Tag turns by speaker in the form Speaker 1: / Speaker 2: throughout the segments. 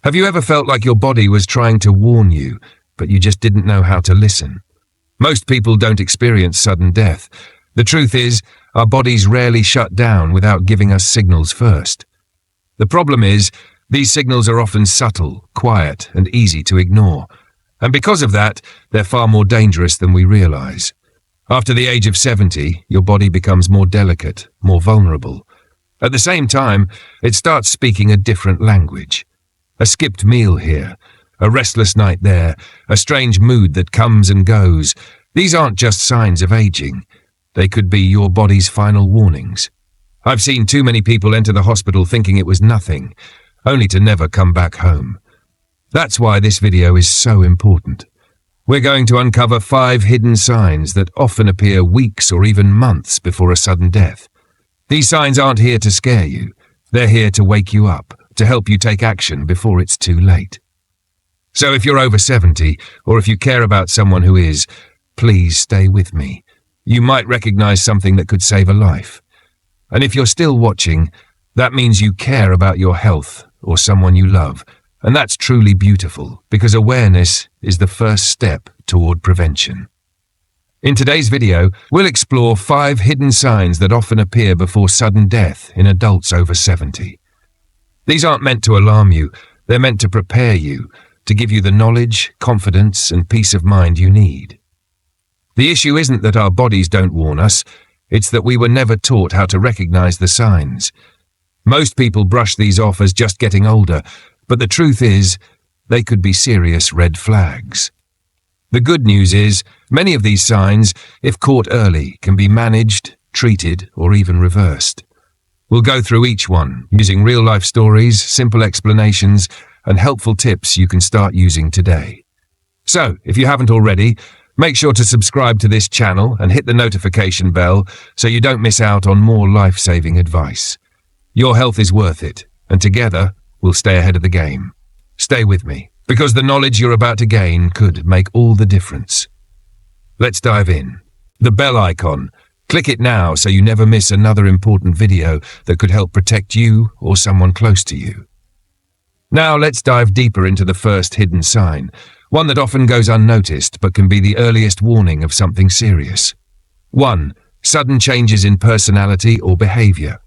Speaker 1: Have you ever felt like your body was trying to warn you, but you just didn't know how to listen? Most people don't experience sudden death. The truth is, our bodies rarely shut down without giving us signals first. The problem is, these signals are often subtle, quiet, and easy to ignore. And because of that, they're far more dangerous than we realize. After the age of 70, your body becomes more delicate, more vulnerable. At the same time, it starts speaking a different language. A skipped meal here, a restless night there, a strange mood that comes and goes. These aren't just signs of aging. They could be your body's final warnings. I've seen too many people enter the hospital thinking it was nothing, only to never come back home. That's why this video is so important. We're going to uncover 5 hidden signs that often appear weeks or even months before a sudden death. These signs aren't here to scare you. They're here to wake you up, to help you take action before it's too late. So if you're over 70, or if you care about someone who is, please stay with me. You might recognize something that could save a life. And if you're still watching, that means you care about your health or someone you love. And that's truly beautiful, because awareness is the first step toward prevention. In today's video, we'll explore 5 hidden signs that often appear before sudden death in adults over 70. These aren't meant to alarm you, they're meant to prepare you, to give you the knowledge, confidence, and peace of mind you need. The issue isn't that our bodies don't warn us, it's that we were never taught how to recognize the signs. Most people brush these off as just getting older, but the truth is, they could be serious red flags. The good news is, many of these signs, if caught early, can be managed, treated, or even reversed. We'll go through each one, using real-life stories, simple explanations, and helpful tips you can start using today. So, if you haven't already, make sure to subscribe to this channel and hit the notification bell so you don't miss out on more life-saving advice. Your health is worth it, and together, we'll stay ahead of the game. Stay with me, because the knowledge you're about to gain could make all the difference. Let's dive in. The bell icon. Click it now so you never miss another important video that could help protect you or someone close to you. Now let's dive deeper into the first hidden sign, one that often goes unnoticed but can be the earliest warning of something serious. 1. Sudden changes in personality or behavior.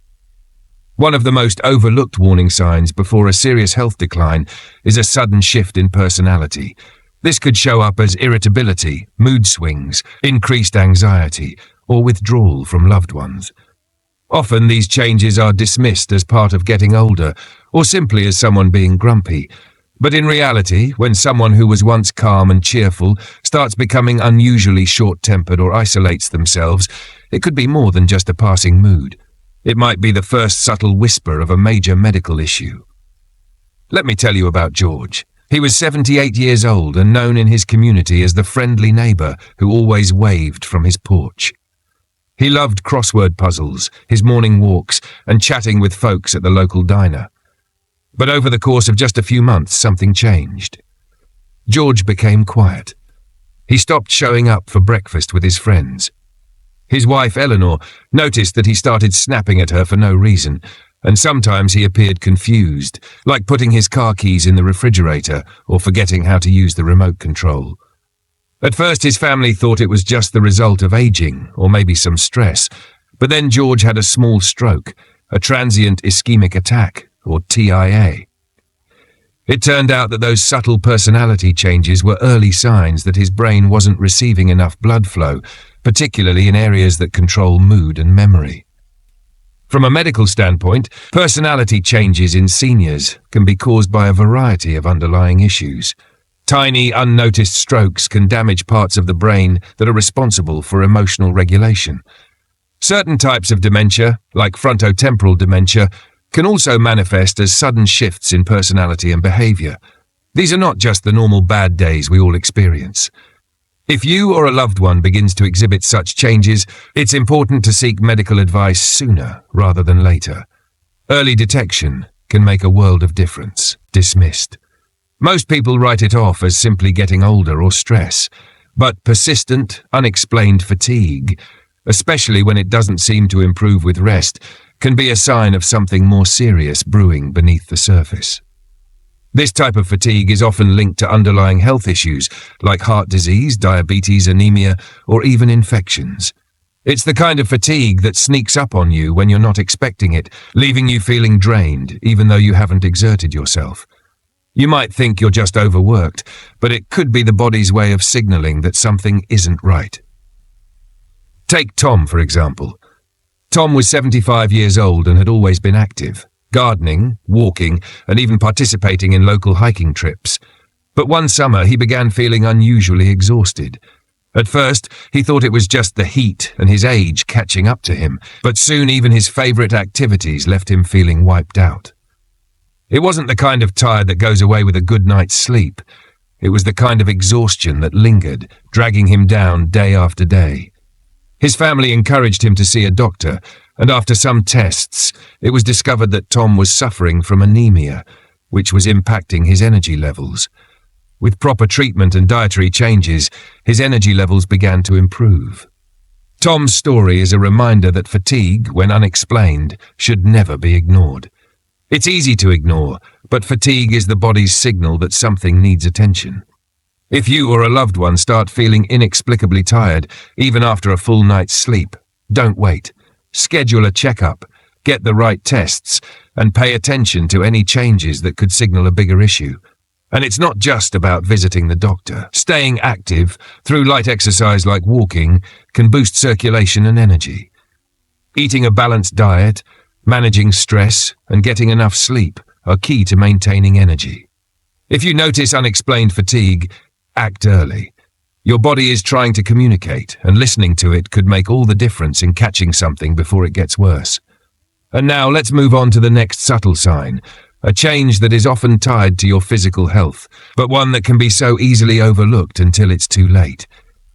Speaker 1: One of the most overlooked warning signs before a serious health decline is a sudden shift in personality. This could show up as irritability, mood swings, increased anxiety, or withdrawal from loved ones. Often these changes are dismissed as part of getting older, or simply as someone being grumpy. But in reality, when someone who was once calm and cheerful starts becoming unusually short-tempered or isolates themselves, it could be more than just a passing mood. It might be the first subtle whisper of a major medical issue. Let me tell you about George. He was 78 years old and known in his community as the friendly neighbor who always waved from his porch. He loved crossword puzzles, his morning walks, and chatting with folks at the local diner. But over the course of just a few months, something changed. George became quiet. He stopped showing up for breakfast with his friends. His wife, Eleanor, noticed that he started snapping at her for no reason, and sometimes he appeared confused, like putting his car keys in the refrigerator or forgetting how to use the remote control. At first, his family thought it was just the result of aging, or maybe some stress, but then George had a small stroke, a transient ischemic attack, or TIA. It turned out that those subtle personality changes were early signs that his brain wasn't receiving enough blood flow, particularly in areas that control mood and memory. From a medical standpoint, personality changes in seniors can be caused by a variety of underlying issues. Tiny, unnoticed strokes can damage parts of the brain that are responsible for emotional regulation. Certain types of dementia, like frontotemporal dementia, can also manifest as sudden shifts in personality and behavior. These are not just the normal bad days we all experience. If you or a loved one begins to exhibit such changes, it's important to seek medical advice sooner rather than later. Early detection can make a world of difference. Dismissed. Most people write it off as simply getting older or stress, but persistent, unexplained fatigue, especially when it doesn't seem to improve with rest, can be a sign of something more serious brewing beneath the surface. This type of fatigue is often linked to underlying health issues like heart disease, diabetes, anemia, or even infections. It's the kind of fatigue that sneaks up on you when you're not expecting it, leaving you feeling drained even though you haven't exerted yourself. You might think you're just overworked, but it could be the body's way of signaling that something isn't right. Take Tom, for example. Tom was 75 years old and had always been active, gardening, walking, and even participating in local hiking trips. But one summer he began feeling unusually exhausted. At first, he thought it was just the heat and his age catching up to him, but soon even his favorite activities left him feeling wiped out. It wasn't the kind of tired that goes away with a good night's sleep. It was the kind of exhaustion that lingered, dragging him down day after day. His family encouraged him to see a doctor, and after some tests, it was discovered that Tom was suffering from anemia, which was impacting his energy levels. With proper treatment and dietary changes, his energy levels began to improve. Tom's story is a reminder that fatigue, when unexplained, should never be ignored. It's easy to ignore, but fatigue is the body's signal that something needs attention. If you or a loved one start feeling inexplicably tired, even after a full night's sleep, don't wait. Schedule a checkup, get the right tests, and pay attention to any changes that could signal a bigger issue. And it's not just about visiting the doctor. Staying active, through light exercise like walking, can boost circulation and energy. Eating a balanced diet, managing stress, and getting enough sleep are key to maintaining energy. If you notice unexplained fatigue, act early. Your body is trying to communicate, and listening to it could make all the difference in catching something before it gets worse. And now let's move on to the next subtle sign, a change that is often tied to your physical health, but one that can be so easily overlooked until it's too late.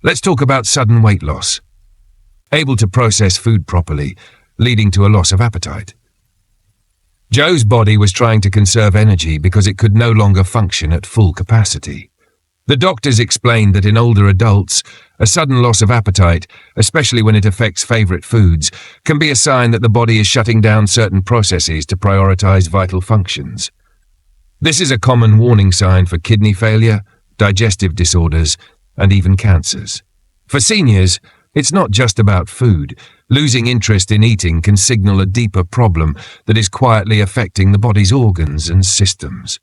Speaker 1: Let's talk about sudden weight loss. Able to process food properly, leading to a loss of appetite. Joe's body was trying to conserve energy because it could no longer function at full capacity. The doctors explained that in older adults, a sudden loss of appetite, especially when it affects favorite foods, can be a sign that the body is shutting down certain processes to prioritize vital functions. This is a common warning sign for kidney failure, digestive disorders, and even cancers. For seniors, it's not just about food. Losing interest in eating can signal a deeper problem that is quietly affecting the body's organs and systems.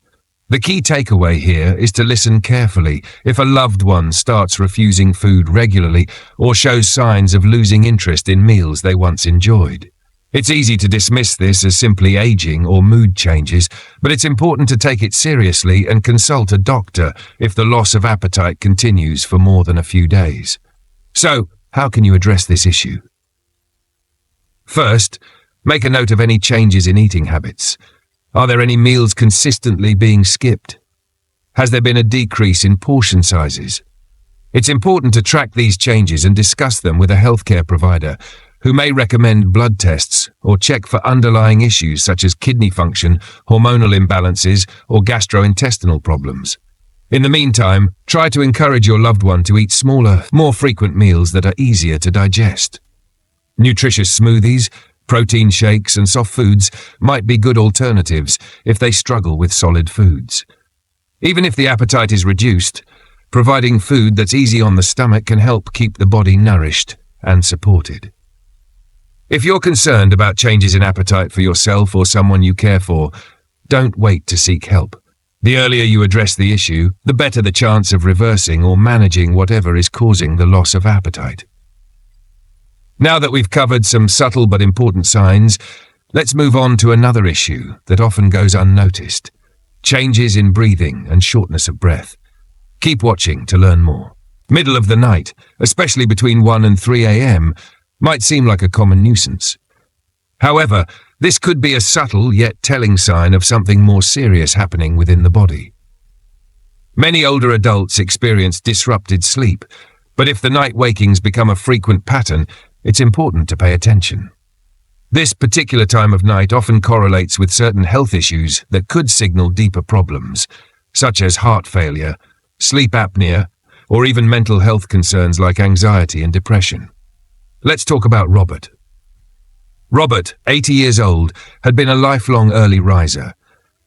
Speaker 1: The key takeaway here is to listen carefully if a loved one starts refusing food regularly or shows signs of losing interest in meals they once enjoyed. It's easy to dismiss this as simply aging or mood changes, but it's important to take it seriously and consult a doctor if the loss of appetite continues for more than a few days. So, how can you address this issue? First, make a note of any changes in eating habits. Are there any meals consistently being skipped? Has there been a decrease in portion sizes? It's important to track these changes and discuss them with a healthcare provider who may recommend blood tests or check for underlying issues such as kidney function, hormonal imbalances, or gastrointestinal problems. In the meantime, try to encourage your loved one to eat smaller, more frequent meals that are easier to digest. Nutritious smoothies, protein shakes, and soft foods might be good alternatives if they struggle with solid foods. Even if the appetite is reduced, providing food that's easy on the stomach can help keep the body nourished and supported. If you're concerned about changes in appetite for yourself or someone you care for, don't wait to seek help. The earlier you address the issue, the better the chance of reversing or managing whatever is causing the loss of appetite. Now that we've covered some subtle but important signs, let's move on to another issue that often goes unnoticed: changes in breathing and shortness of breath. Keep watching to learn more. Middle of the night, especially between 1 and 3 a.m., might seem like a common nuisance. However, this could be a subtle yet telling sign of something more serious happening within the body. Many older adults experience disrupted sleep, but if the night wakings become a frequent pattern, it's important to pay attention. This particular time of night often correlates with certain health issues that could signal deeper problems, such as heart failure, sleep apnea, or even mental health concerns like anxiety and depression. Let's talk about Robert. Robert, 80 years old, had been a lifelong early riser.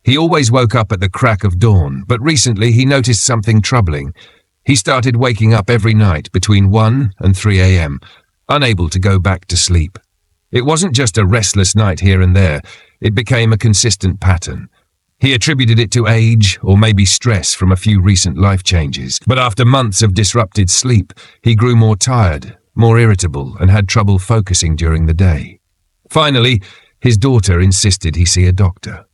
Speaker 1: He always woke up at the crack of dawn, but recently he noticed something troubling. He started waking up every night between 1 and 3 a.m., unable to go back to sleep. It wasn't just a restless night here and there, it became a consistent pattern. He attributed it to age or maybe stress from a few recent life changes, but after months of disrupted sleep, he grew more tired, more irritable, and had trouble focusing during the day. Finally, his daughter insisted he see a doctor.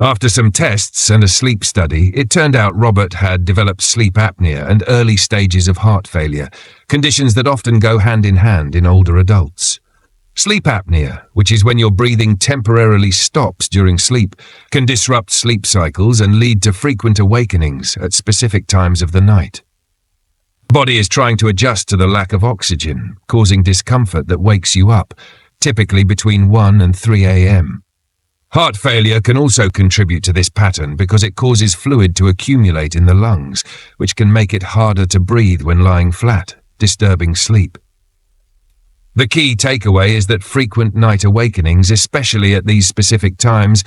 Speaker 1: After some tests and a sleep study, it turned out Robert had developed sleep apnea and early stages of heart failure, conditions that often go hand in hand in older adults. Sleep apnea, which is when your breathing temporarily stops during sleep, can disrupt sleep cycles and lead to frequent awakenings at specific times of the night. The body is trying to adjust to the lack of oxygen, causing discomfort that wakes you up, typically between 1 and 3 a.m. Heart failure can also contribute to this pattern because it causes fluid to accumulate in the lungs, which can make it harder to breathe when lying flat, disturbing sleep. The key takeaway is that frequent night awakenings, especially at these specific times,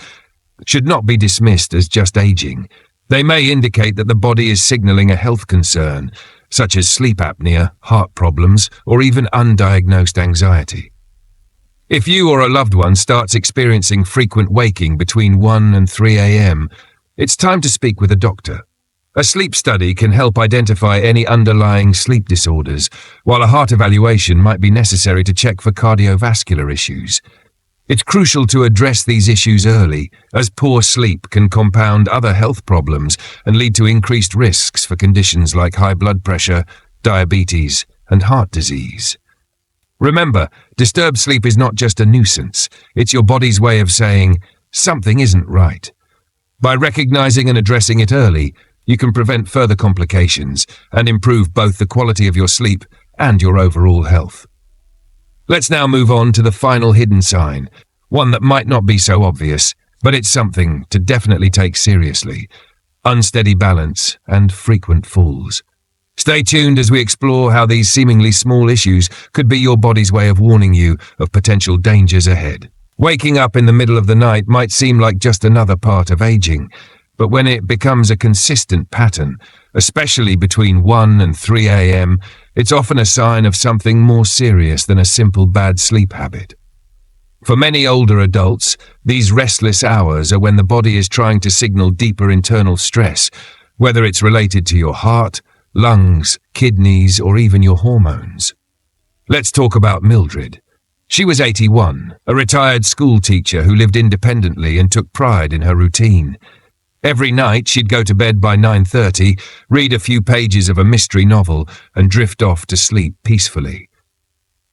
Speaker 1: should not be dismissed as just aging. They may indicate that the body is signaling a health concern, such as sleep apnea, heart problems, or even undiagnosed anxiety. If you or a loved one starts experiencing frequent waking between 1 and 3 a.m., it's time to speak with a doctor. A sleep study can help identify any underlying sleep disorders, while a heart evaluation might be necessary to check for cardiovascular issues. It's crucial to address these issues early, as poor sleep can compound other health problems and lead to increased risks for conditions like high blood pressure, diabetes, and heart disease. Remember, disturbed sleep is not just a nuisance, it's your body's way of saying, something isn't right. By recognizing and addressing it early, you can prevent further complications and improve both the quality of your sleep and your overall health. Let's now move on to the final hidden sign, one that might not be so obvious, but it's something to definitely take seriously: unsteady balance and frequent falls. Stay tuned as we explore how these seemingly small issues could be your body's way of warning you of potential dangers ahead. Waking up in the middle of the night might seem like just another part of aging, but when it becomes a consistent pattern, especially between 1 and 3 a.m., it's often a sign of something more serious than a simple bad sleep habit. For many older adults, these restless hours are when the body is trying to signal deeper internal stress, whether it's related to your heart, lungs, kidneys, or even your hormones. Let's talk about Mildred. She was 81, a retired school teacher who lived independently and took pride in her routine. Every night she'd go to bed by 9:30, read a few pages of a mystery novel, and drift off to sleep peacefully.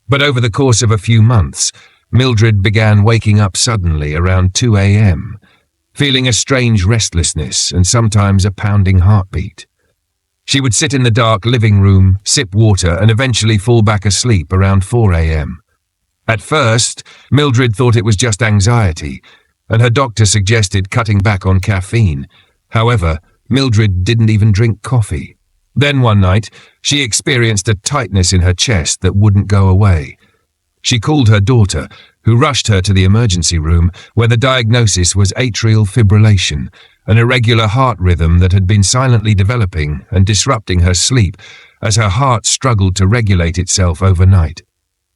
Speaker 1: But over the course of a few months, Mildred began waking up suddenly around 2 a.m., feeling a strange restlessness and sometimes a pounding heartbeat. She would sit in the dark living room, sip water, and eventually fall back asleep around 4 a.m. At first, Mildred thought it was just anxiety, and her doctor suggested cutting back on caffeine. However, Mildred didn't even drink coffee. Then one night, she experienced a tightness in her chest that wouldn't go away. She called her daughter, who rushed her to the emergency room, where the diagnosis was atrial fibrillation, an irregular heart rhythm that had been silently developing and disrupting her sleep as her heart struggled to regulate itself overnight.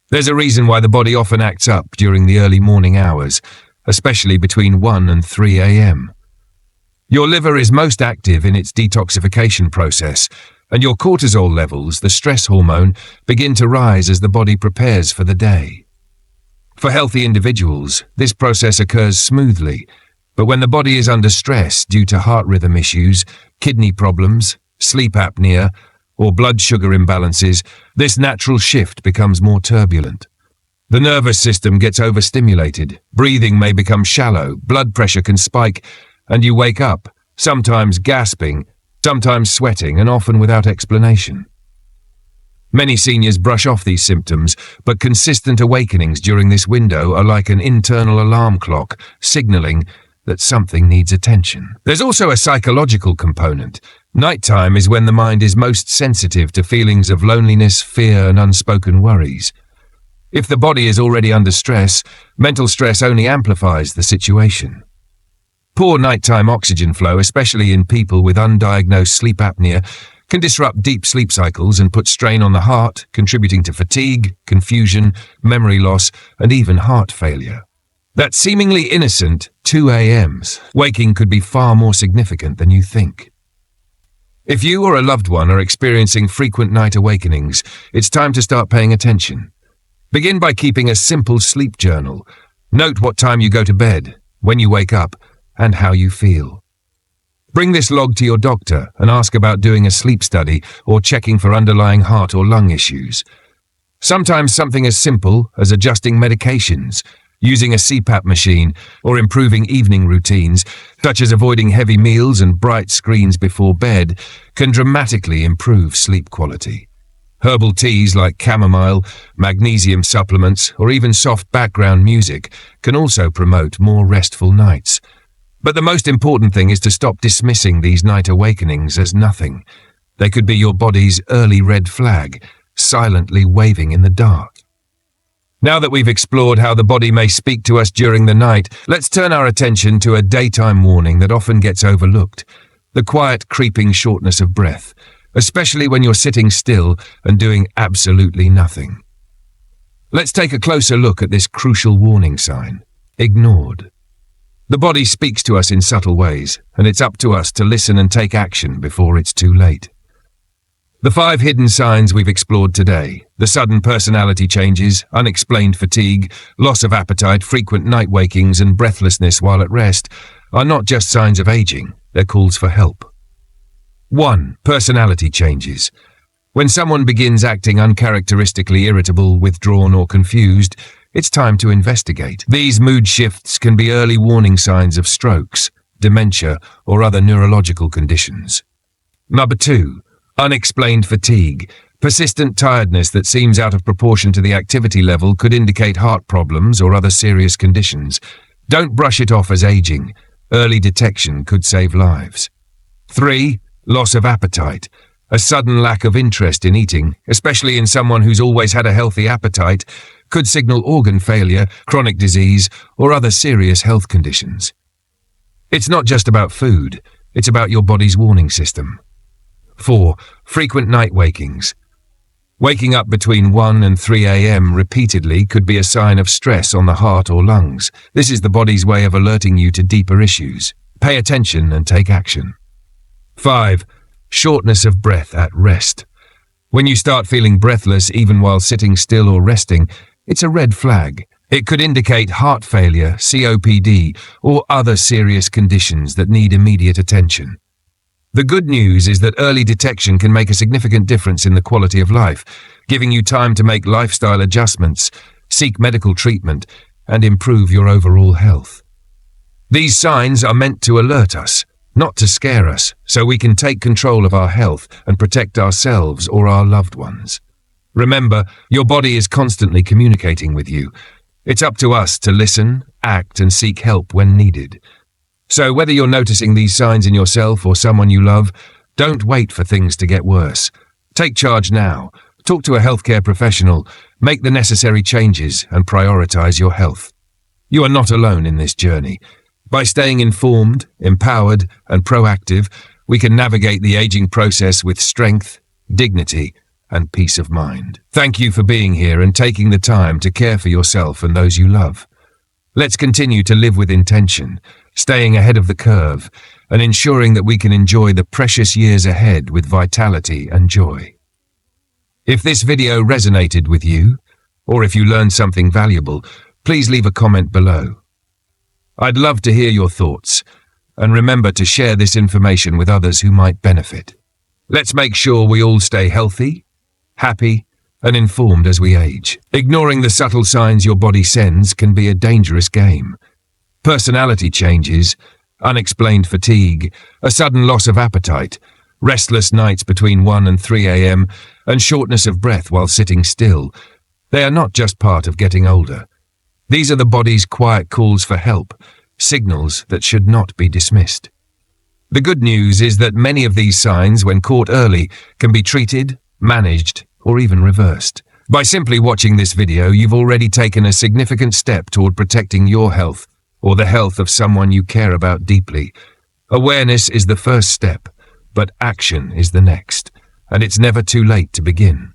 Speaker 1: There's a reason why the body often acts up during the early morning hours, especially between 1 and 3 a.m. Your liver is most active in its detoxification process, and your cortisol levels, the stress hormone, begin to rise as the body prepares for the day. For healthy individuals, this process occurs smoothly, but when the body is under stress due to heart rhythm issues, kidney problems, sleep apnea, or blood sugar imbalances, this natural shift becomes more turbulent. The nervous system gets overstimulated, breathing may become shallow, blood pressure can spike, and you wake up, sometimes gasping, sometimes sweating, and often without explanation. Many seniors brush off these symptoms, but consistent awakenings during this window are like an internal alarm clock, signaling that something needs attention. There's also a psychological component. Nighttime is when the mind is most sensitive to feelings of loneliness, fear, and unspoken worries. If the body is already under stress, mental stress only amplifies the situation. Poor nighttime oxygen flow, especially in people with undiagnosed sleep apnea, can disrupt deep sleep cycles and put strain on the heart, contributing to fatigue, confusion, memory loss, and even heart failure. That seemingly innocent 2 a.m.s waking could be far more significant than you think. If you or a loved one are experiencing frequent night awakenings, it's time to start paying attention. Begin by keeping a simple sleep journal. Note what time you go to bed, when you wake up, and how you feel. Bring this log to your doctor and ask about doing a sleep study or checking for underlying heart or lung issues. Sometimes something as simple as adjusting medications, using a CPAP machine, or improving evening routines, such as avoiding heavy meals and bright screens before bed, can dramatically improve sleep quality. Herbal teas like chamomile, magnesium supplements, or even soft background music can also promote more restful nights. But the most important thing is to stop dismissing these night awakenings as nothing. They could be your body's early red flag, silently waving in the dark. Now that we've explored how the body may speak to us during the night, let's turn our attention to a daytime warning that often gets overlooked: the quiet, creeping shortness of breath, especially when you're sitting still and doing absolutely nothing. Let's take a closer look at this crucial warning sign: ignored. The body speaks to us in subtle ways, and it's up to us to listen and take action before it's too late. The 5 hidden signs we've explored today, the sudden personality changes, unexplained fatigue, loss of appetite, frequent night wakings, and breathlessness while at rest, are not just signs of aging, they're calls for help. 1. Personality changes. When someone begins acting uncharacteristically irritable, withdrawn, or confused, it's time to investigate. These mood shifts can be early warning signs of strokes, dementia, or other neurological conditions. Number 2. Unexplained fatigue. Persistent tiredness that seems out of proportion to the activity level could indicate heart problems or other serious conditions. Don't brush it off as aging. Early detection could save lives. 3. Loss of appetite. A sudden lack of interest in eating, especially in someone who's always had a healthy appetite, could signal organ failure, chronic disease, or other serious health conditions. It's not just about food, it's about your body's warning system. 4. Frequent night wakings. Waking up between 1 and 3 a.m. repeatedly could be a sign of stress on the heart or lungs. This is the body's way of alerting you to deeper issues. Pay attention and take action. 5. Shortness of breath at rest. When you start feeling breathless even while sitting still or resting, it's a red flag. It could indicate heart failure, COPD, or other serious conditions that need immediate attention. The good news is that early detection can make a significant difference in the quality of life, giving you time to make lifestyle adjustments, seek medical treatment, and improve your overall health. These signs are meant to alert us, not to scare us, so we can take control of our health and protect ourselves or our loved ones. Remember, your body is constantly communicating with you. It's up to us to listen, act, and seek help when needed. So whether you're noticing these signs in yourself or someone you love, don't wait for things to get worse. Take charge now. Talk to a healthcare professional, make the necessary changes, and prioritize your health. You are not alone in this journey. By staying informed, empowered, and proactive, we can navigate the aging process with strength, dignity, and peace of mind. Thank you for being here and taking the time to care for yourself and those you love. Let's continue to live with intention, staying ahead of the curve, and ensuring that we can enjoy the precious years ahead with vitality and joy. If this video resonated with you, or if you learned something valuable, please leave a comment below. I'd love to hear your thoughts, and remember to share this information with others who might benefit. Let's make sure we all stay healthy, happy, and informed as we age. Ignoring the subtle signs your body sends can be a dangerous game. Personality changes, unexplained fatigue, a sudden loss of appetite, restless nights between 1 and 3 a.m., and shortness of breath while sitting still. They are not just part of getting older. These are the body's quiet calls for help, signals that should not be dismissed. The good news is that many of these signs, when caught early, can be treated, managed, or even reversed. By simply watching this video, you've already taken a significant step toward protecting your health or the health of someone you care about deeply. Awareness is the first step, but action is the next, and it's never too late to begin.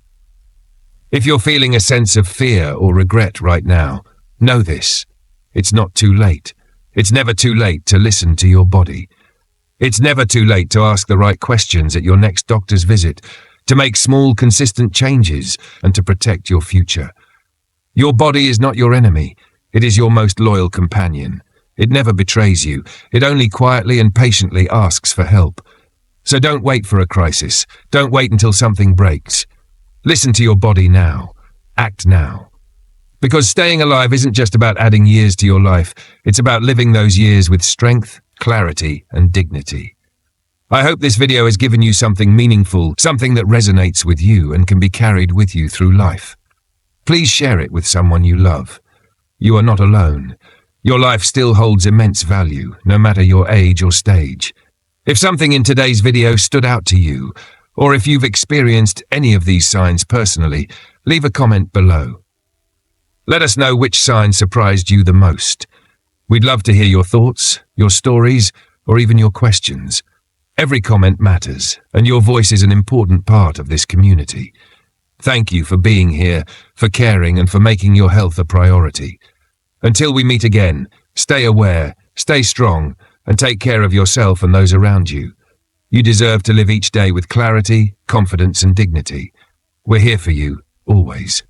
Speaker 1: If you're feeling a sense of fear or regret right now, know this: it's not too late. It's never too late to listen to your body. It's never too late to ask the right questions at your next doctor's visit, to make small, consistent changes, and to protect your future. Your body is not your enemy. It is your most loyal companion. It never betrays you. It only quietly and patiently asks for help. So don't wait for a crisis. Don't wait until something breaks. Listen to your body now. Act now. Because staying alive isn't just about adding years to your life. It's about living those years with strength, clarity, and dignity. I hope this video has given you something meaningful, something that resonates with you and can be carried with you through life. Please share it with someone you love. You are not alone. Your life still holds immense value, no matter your age or stage. If something in today's video stood out to you, or if you've experienced any of these signs personally, leave a comment below. Let us know which sign surprised you the most. We'd love to hear your thoughts, your stories, or even your questions. Every comment matters, and your voice is an important part of this community. Thank you for being here, for caring, and for making your health a priority. Until we meet again, stay aware, stay strong, and take care of yourself and those around you. You deserve to live each day with clarity, confidence, and dignity. We're here for you, always.